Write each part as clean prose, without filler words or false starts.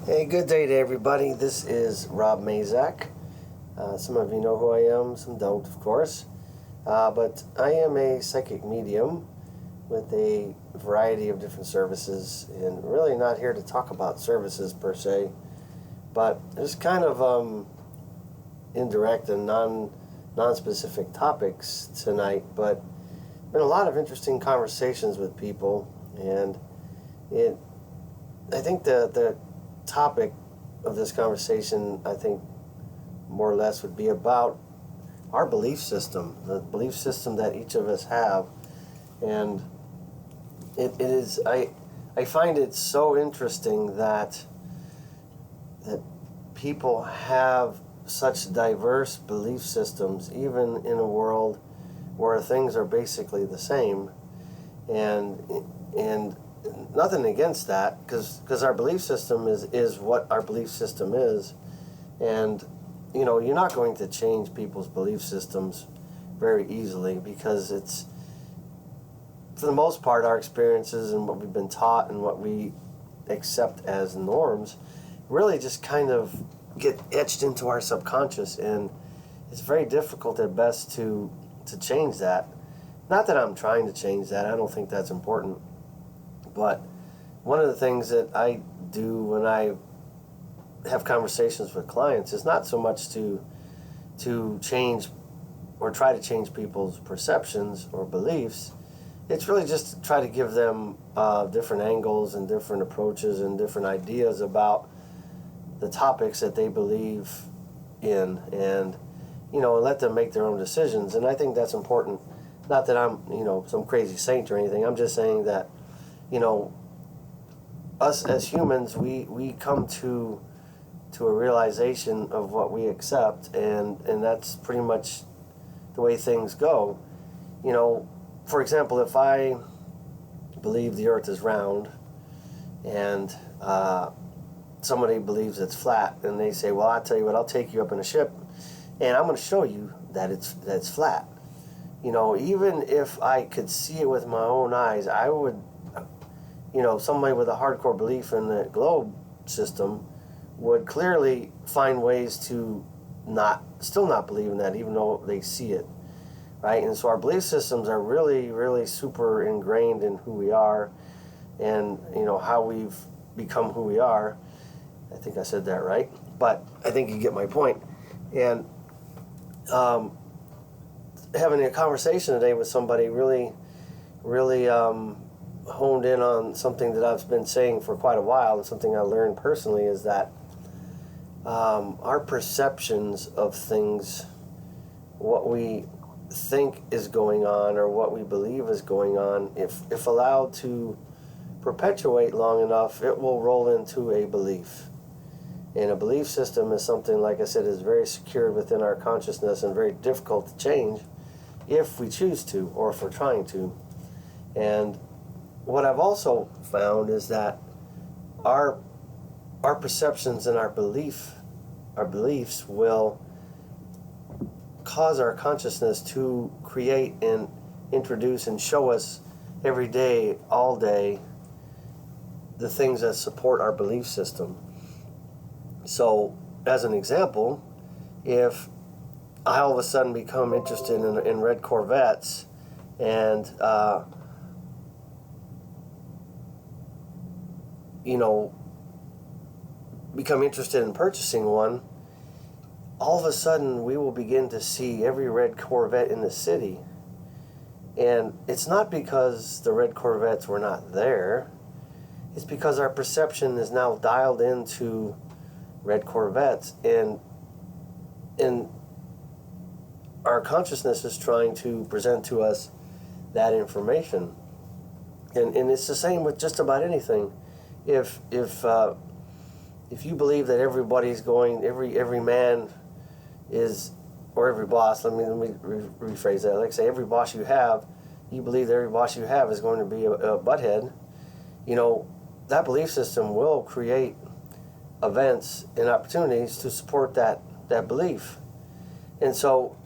Hey, good day to everybody. This is Rob Mazak. Some of you know who I am, some don't, of course. But I am a psychic medium with a variety of different services, and really not here to talk about services per se, but just kind of indirect and non-specific topics tonight. But been a lot of interesting conversations with people, and I think the topic of this conversation, I think, more or less would be about our belief system, the belief system that each of us have. And it is, I find it so interesting that people have such diverse belief systems, even in a world where things are basically the same. And nothing against that, because our belief system is what our belief system is. And you're not going to change people's belief systems very easily, because it's, for the most part, our experiences and what we've been taught and what we accept as norms really just kind of get etched into our subconscious, and it's very difficult at best to change that. Not that I'm trying to change that, I don't think that's important. But one of the things that I do when I have conversations with clients is not so much to change or try to change people's perceptions or beliefs. It's really just to try to give them different angles and different approaches and different ideas about the topics that they believe in, and let them make their own decisions. And I think that's important. Not that I'm some crazy saint or anything. I'm just saying that us as humans, we come to a realization of what we accept, and that's pretty much the way things go. For example, if I believe the earth is round and somebody believes it's flat, and they say, well, I'll tell you what, I'll take you up in a ship and I'm going to show you that it's flat. Even if I could see it with my own eyes, I would, somebody with a hardcore belief in the globe system would clearly find ways to still not believe in that, even though they see it, right? And so our belief systems are really, really super ingrained in who we are, and how we've become who we are. I think I said that right, but I think you get my point. And having a conversation today with somebody really honed in on something that I've been saying for quite a while, and something I learned personally, is that our perceptions of things, what we think is going on or what we believe is going on, if allowed to perpetuate long enough, it will roll into a belief. And a belief system is something, like I said, is very secured within our consciousness and very difficult to change if we choose to, or if we're trying to. And what I've also found is that our perceptions and our beliefs will cause our consciousness to create and introduce and show us every day, all day, the things that support our belief system. So, as an example, if I all of a sudden become interested in red Corvettes and become interested in purchasing one, all of a sudden we will begin to see every red Corvette in the city. And it's not because the red Corvettes were not there. It's because our perception is now dialed into red Corvettes, and our consciousness is trying to present to us that information. And it's the same with just about anything. If you believe that everybody's going, every man is, or every boss, let me rephrase that. Like, say, every boss you have, you believe that every boss you have is going to be a butthead, that belief system will create events and opportunities to support that belief. And so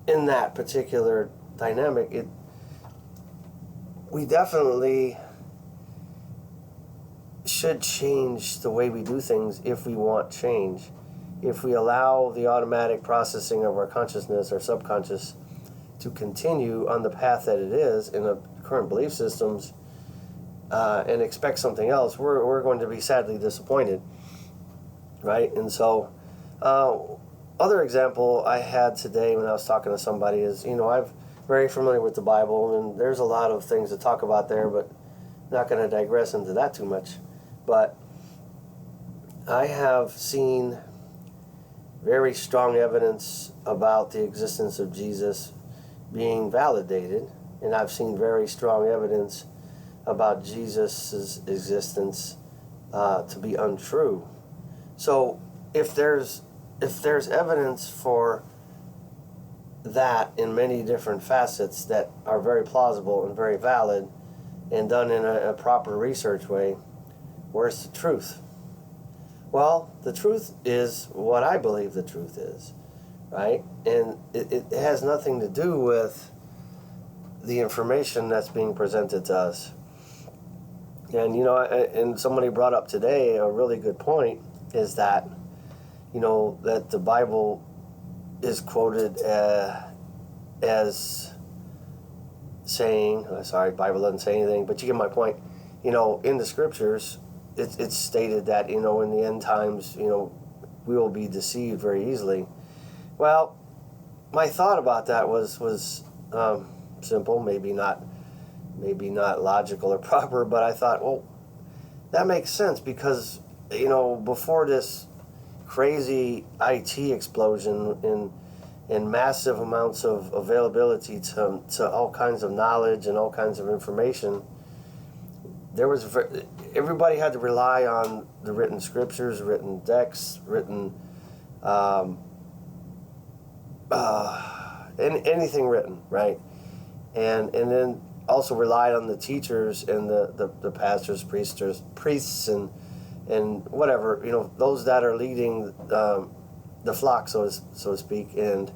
in that particular dynamic, we definitely should change the way we do things if we want change. If we allow the automatic processing of our consciousness, our subconscious, to continue on the path that it is in the current belief systems, and expect something else, we're going to be sadly disappointed, right? And so, other example I had today when I was talking to somebody is, I'm very familiar with the Bible, and there's a lot of things to talk about there, but not going to digress into that too much. But I have seen very strong evidence about the existence of Jesus being validated, and I've seen very strong evidence about Jesus' existence to be untrue. So if there's evidence for that in many different facets that are very plausible and very valid and done in a proper research way, where's the truth? Well, the truth is what I believe the truth is, right? And it has nothing to do with the information that's being presented to us. And, and somebody brought up today a really good point is that, that the Bible is quoted as saying, Bible doesn't say anything, but you get my point. In the scriptures, it's stated that, in the end times, we will be deceived very easily. Well, my thought about that was simple, maybe not logical or proper, but I thought, well, that makes sense because, before this crazy IT explosion in massive amounts of availability to all kinds of knowledge and all kinds of information, everybody had to rely on the written scriptures, written texts, written anything written, right? And then also relied on the teachers and the pastors, priests, and whatever, those that are leading the flock, so to speak, and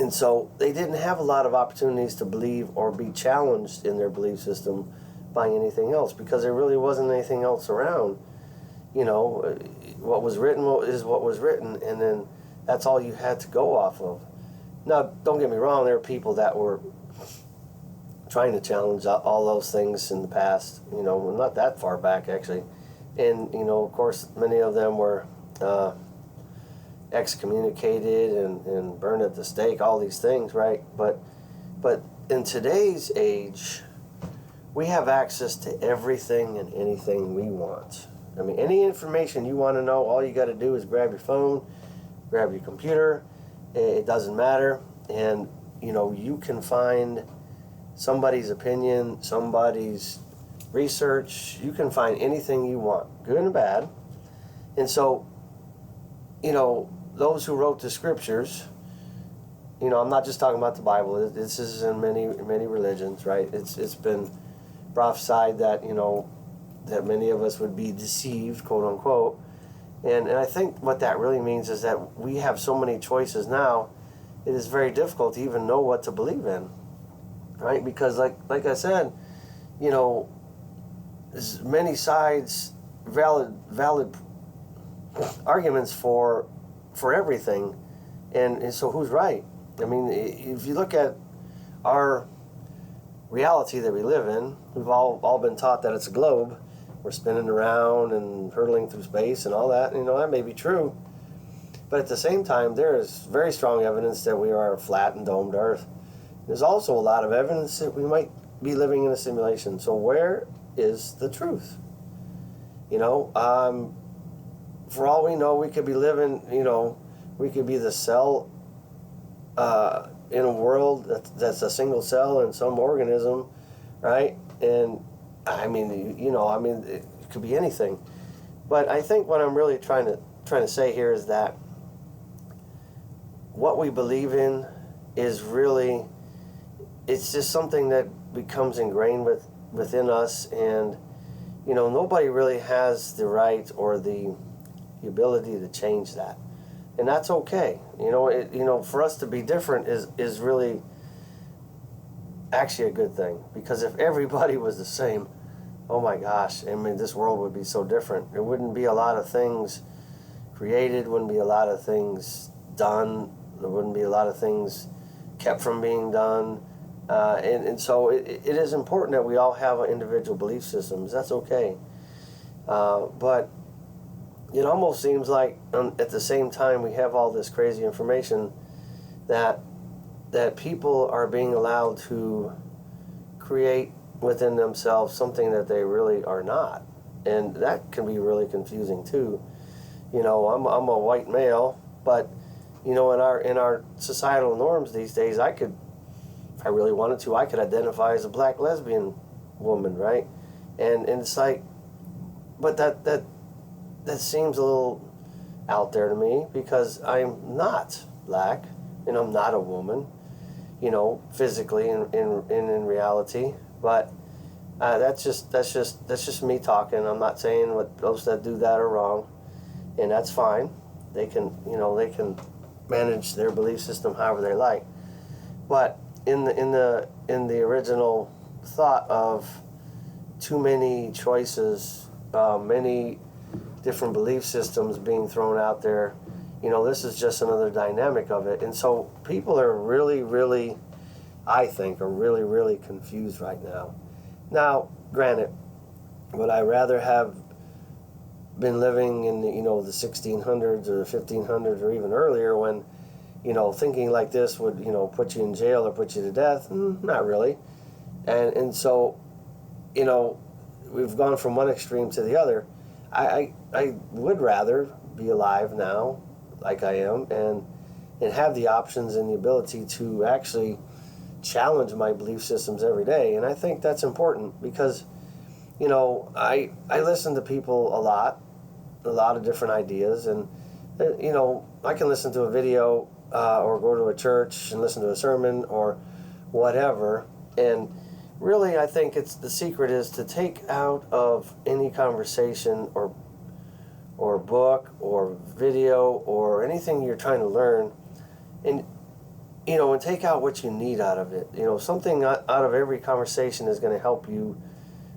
so they didn't have a lot of opportunities to believe or be challenged in their belief system by anything else because there really wasn't anything else around. What was written is what was written, and then that's all you had to go off of. Now, don't get me wrong, there are people that were trying to challenge all those things in the past, not that far back, actually. And, of course, many of them were excommunicated and burned at the stake, all these things, right? But in today's age, we have access to everything and anything we want. I mean, any information you want to know, all you got to do is grab your phone, grab your computer. It doesn't matter. And, you can find somebody's opinion, somebody's research. You can find anything you want, good and bad. And so, those who wrote the scriptures, I'm not just talking about the Bible. This is in many religions, right? It's been prophesied that, that many of us would be deceived, quote unquote. And I think what that really means is that we have so many choices now, it is very difficult to even know what to believe in, right? Because like I said, there's many sides, valid arguments for everything, and so who's right? I mean, if you look at our reality that we live in, we've all been taught that it's a globe. We're spinning around and hurtling through space and all that. That may be true. But at the same time, there is very strong evidence that we are a flat and domed Earth. There's also a lot of evidence that we might be living in a simulation. So where is the truth? For all we know, we could be living, we could be the cell in a world that's a single cell in some organism, right? And it could be anything. But I think what I'm really trying to say here is that what we believe in is really, it's just something that becomes ingrained within us, and nobody really has the right or the ability to change that, and that's okay. For us to be different is really actually a good thing, because if everybody was the same, oh my gosh, I mean, this world would be so different. There wouldn't be a lot of things created, wouldn't be a lot of things done, there wouldn't be a lot of things kept from being done. And so it is important that we all have individual belief systems. That's okay. But it almost seems like at the same time we have all this crazy information that people are being allowed to create within themselves something that they really are not. And that can be really confusing too. I'm a white male, but in our societal norms these days, if I really wanted to, I could identify as a black lesbian woman, right? And it's like, but that seems a little out there to me, because I'm not black and I'm not a woman, physically and in reality. But that's just me talking. I'm not saying what those that do that are wrong, and that's fine. They can manage their belief system however they like. But in the original thought of too many choices, many different belief systems being thrown out there, this is just another dynamic of it. And so people are really, really, I think, are really, really confused right now. Now, granted, would I rather have been living in the 1600s or the 1500s or even earlier, when thinking like this would put you in jail or put you to death? Not really. And so we've gone from one extreme to the other. I would rather be alive now, like I am, and have the options and the ability to actually challenge my belief systems every day. And I think that's important, because I listen to people a lot of different ideas, and I can listen to a video or go to a church and listen to a sermon or whatever. And really, I think the secret is to take out of any conversation or book or video or anything you're trying to learn, and take out what you need out of it. Something out of every conversation is going to help you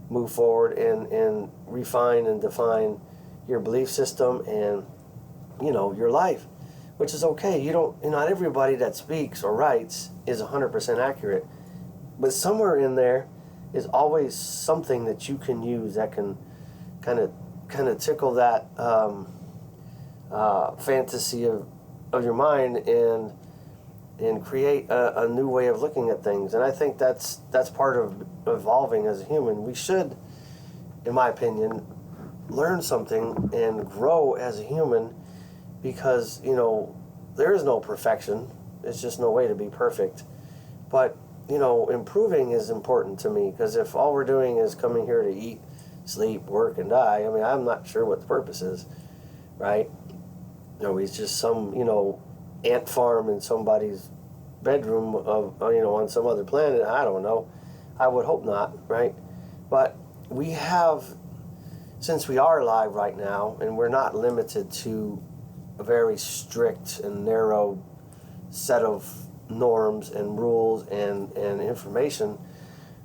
move forward and refine and define your belief system and your life, which is okay. Not everybody that speaks or writes is 100% accurate, but somewhere in there is always something that you can use that can kind of tickle that fantasy of your mind and create a new way of looking at things. And I think that's part of evolving as a human. We should, in my opinion, learn something and grow as a human, because there is no perfection. There's just no way to be perfect. But improving is important to me, because if all we're doing is coming here to eat, sleep, work, and die, I mean, I'm not sure what the purpose is, right? It's just some ant farm in somebody's bedroom of on some other planet. I don't know. I would hope not, right? But we have, since we are alive right now, and we're not limited to a very strict and narrow set of norms and rules and information,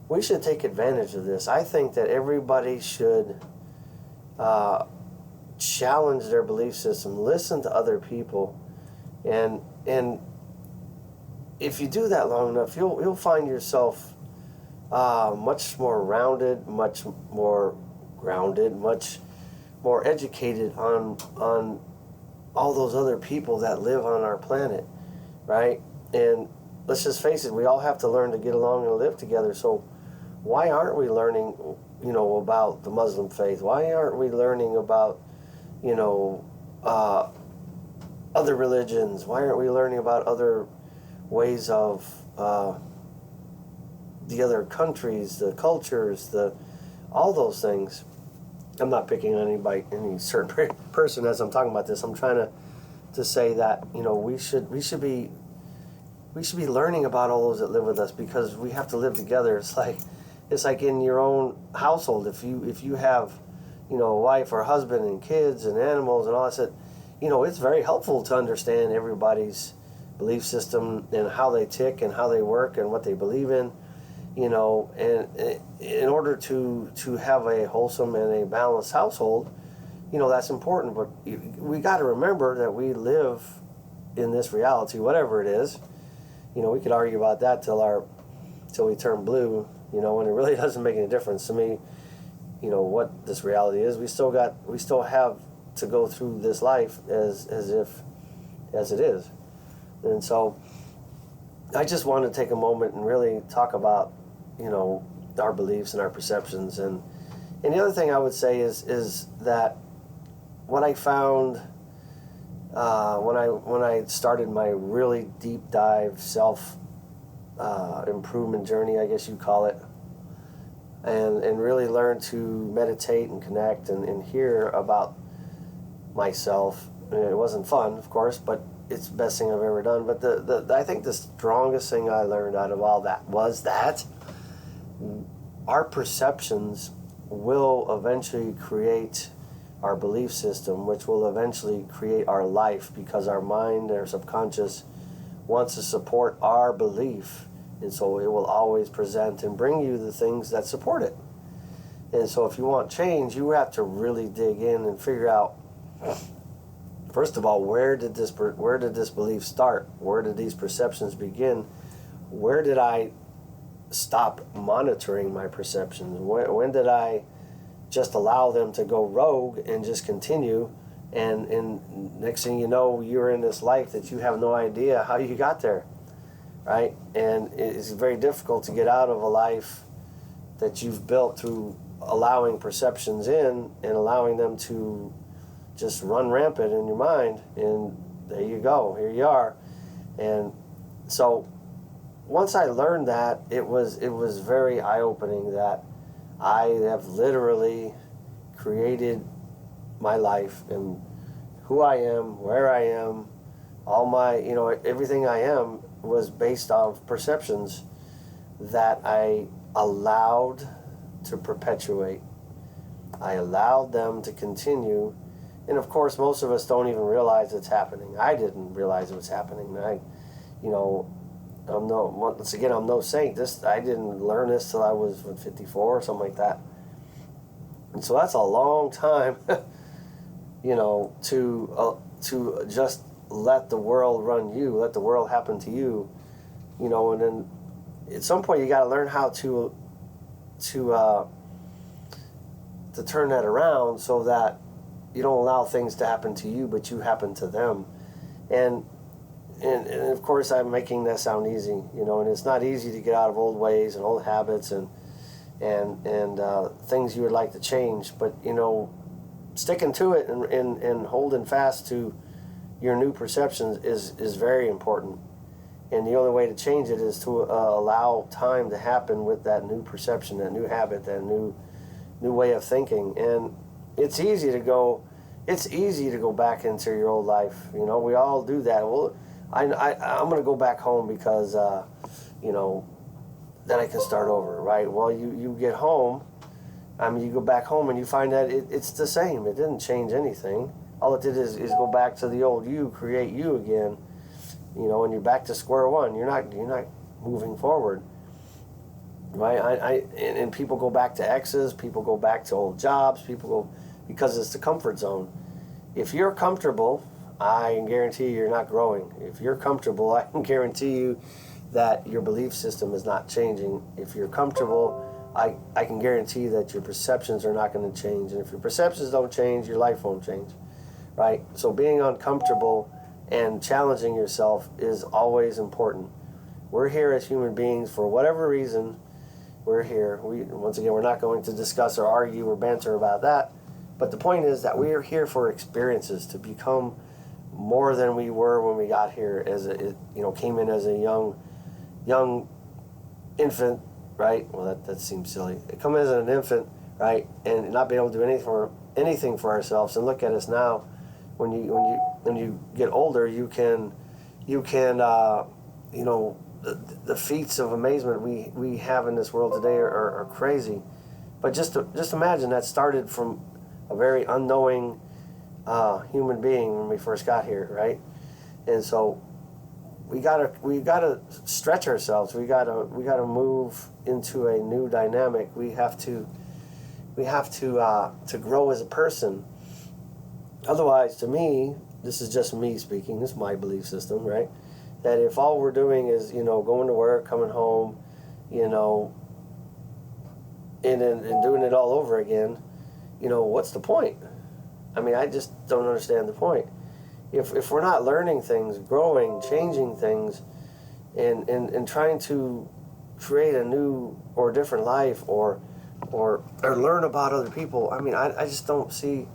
we should take advantage of this. I think that everybody should challenge their belief system, listen to other people, and if you do that long enough, you'll find yourself much more rounded, much more grounded, much more educated on all those other people that live on our planet, right? And let's just face it, we all have to learn to get along and live together. So why aren't we learning, about the Muslim faith? Why aren't we learning about, other religions? Why aren't we learning about other ways of the other countries, the cultures, all those things? I'm not picking on any certain person as I'm talking about this. I'm trying to say that we should be learning about all those that live with us, because we have to live together. It's like in your own household. If you have a wife or husband and kids and animals and all that, it's very helpful to understand everybody's belief system and how they tick and how they work and what they believe in. and in order to have a wholesome and a balanced household, that's important. But we got to remember that we live in this reality, whatever it is. We could argue about that till we turn blue, and it really doesn't make any difference to me, what this reality is. We still have to go through this life as it is. And so I just want to take a moment and really talk about, our beliefs and our perceptions. And the other thing I would say is that what I found when I started my really deep dive self improvement journey, I guess you'd call it, and really learn to meditate and connect and hear about myself. And it wasn't fun, of course, but it's the best thing I've ever done. But I think the strongest thing I learned out of all that was that our perceptions will eventually create our belief system, which will eventually create our life, because our mind, our subconscious, wants to support our belief. And so it will always present and bring you the things that support it. And so if you want change, you have to really dig in and figure out, first of all, where did this belief start? Where did these perceptions begin? Where did I stop monitoring my perceptions? When did I just allow them to go rogue and just continue? And next thing you know, you're in this life that you have no idea how you got there, right? And it's very difficult to get out of a life that you've built through allowing perceptions in and allowing them to just run rampant in your mind. And there you go, here you are. And so once I learned that, it was very eye-opening that I have literally created my life, and who I am, where I am, all my, everything I am was based off perceptions that I allowed to perpetuate. I allowed them to continue. And of course, most of us don't even realize it's happening. I didn't realize it was happening. I'm no saint. I didn't learn this till I was 54 or something like that. And so that's a long time, to just let the world run you, let the world happen to you, and then at some point you got to learn how to turn that around so that you don't allow things to happen to you, but you happen to them. And of course, I'm making that sound easy, and it's not easy to get out of old ways and old habits and things you would like to change. But, sticking to it and holding fast to your new perceptions is very important. And the only way to change it is to allow time to happen with that new perception, that new habit, that new way of thinking. And it's easy to go back into your old life. We all do that. Well, I'm going to go back home because, then I can start over, right? Well, you get home, you go back home and you find that it's the same. It didn't change anything. All it did is go back to the old you, create you again, and you're back to square one. You're not moving forward, right? And people go back to exes, people go back to old jobs, because it's the comfort zone. If you're comfortable, I can guarantee you're not growing. If you're comfortable, I can guarantee you that your belief system is not changing. If you're comfortable, I can guarantee that your perceptions are not going to change. And if your perceptions don't change, your life won't change, right? So being uncomfortable and challenging yourself is always important. We're here as human beings for whatever reason. We're here. Once again, we're not going to discuss or argue or banter about that. But the point is that we are here for experiences, to become more than we were when we got here, came in as a young infant, right? Well, that seems silly. Come in as an infant, right, and not be able to do anything for ourselves. And look at us now. When you get older, you can the feats of amazement we have in this world today are crazy. But just imagine that started from a very unknowing human being when we first got here, right? And so we gotta stretch ourselves. We gotta move into a new dynamic. We have to grow as a person. Otherwise, to me, this is just me speaking. This is my belief system, right? That if all we're doing is, going to work, coming home, and doing it all over again, what's the point? I mean, I just don't understand the point. If we're not learning things, growing, changing things, and trying to create a new or different life, or learn about other people, I mean, I just don't see,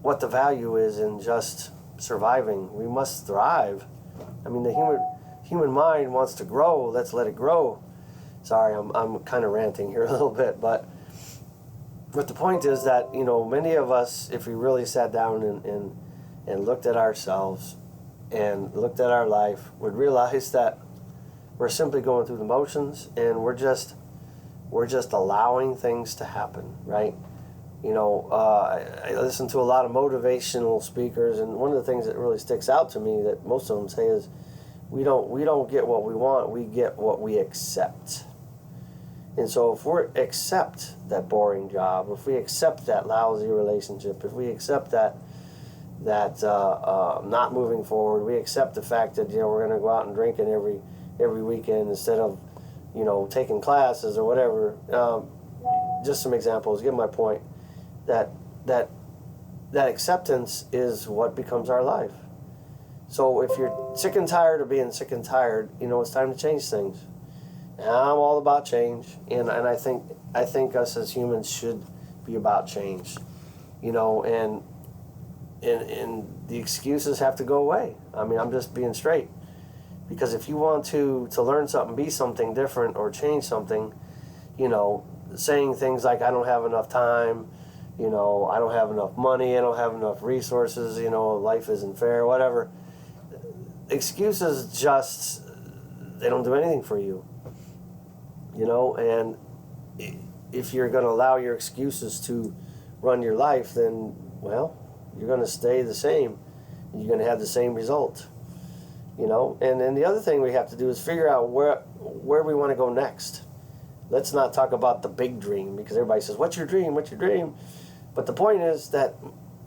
what the value is in just surviving. We must thrive. I mean, the human mind wants to grow. Let's let it grow. Sorry, I'm kind of ranting here a little bit, but the point is that, many of us, if we really sat down and looked at ourselves and looked at our life, would realize that we're simply going through the motions, and we're just allowing things to happen, right? I listen to a lot of motivational speakers, and one of the things that really sticks out to me that most of them say is, we don't get what we want, we get what we accept. And so if we accept that boring job, if we accept that lousy relationship, if we accept that not moving forward, we accept the fact that we're going to go out and drinking every weekend instead of taking classes or whatever. Just some examples. Get my point. That acceptance is what becomes our life. So if you're sick and tired of being sick and tired, it's time to change things. And I'm all about change, and I think us as humans should be about change, and the excuses have to go away. I mean, I'm just being straight, because if you want to learn something, be something different, or change something, saying things like, I don't have enough time, I don't have enough money, I don't have enough resources, life isn't fair, whatever. Excuses just, they don't do anything for you. And if you're going to allow your excuses to run your life, then, well, you're going to stay the same. You're going to have the same result. And then the other thing we have to do is figure out where we want to go next. Let's not talk about the big dream, because everybody says, what's your dream? What's your dream? But the point is that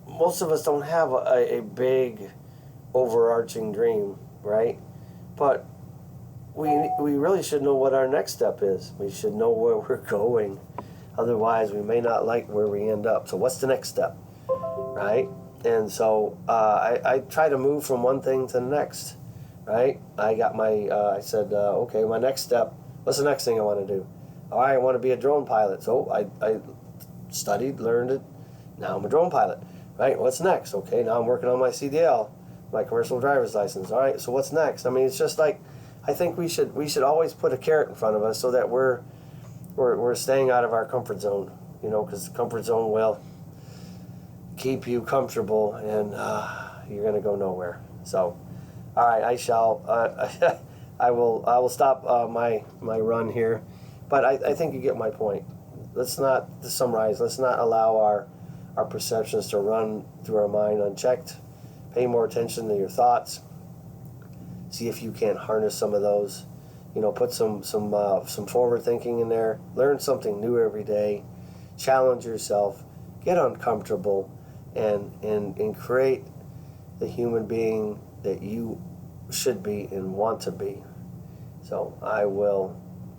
most of us don't have a big overarching dream, right? But we really should know what our next step is. We should know where we're going. Otherwise, we may not like where we end up. So what's the next step, right? And so I try to move from one thing to the next, right? I got I said, okay, my next step, what's the next thing I want to do? All right, I want to be a drone pilot. So I studied, learned it. Now I'm a drone pilot, right? What's next? Okay, now I'm working on my CDL, my commercial driver's license. All right, so what's next? I mean, it's just like, I think we should always put a carrot in front of us so that we're staying out of our comfort zone, because the comfort zone will keep you comfortable, and you're going to go nowhere. So, all right, I will stop my run here, but I think you get my point. Let's not, to summarize, let's not allow our perceptions to run through our mind unchecked. Pay more attention to your thoughts. See if you can't harness some of those. Put some forward thinking in there. Learn something new every day. Challenge yourself. Get uncomfortable, and create the human being that you should be and want to be. So I will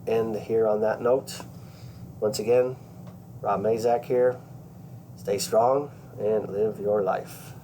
end here on that note. Once again, Rob Mazak here. Stay strong and live your life.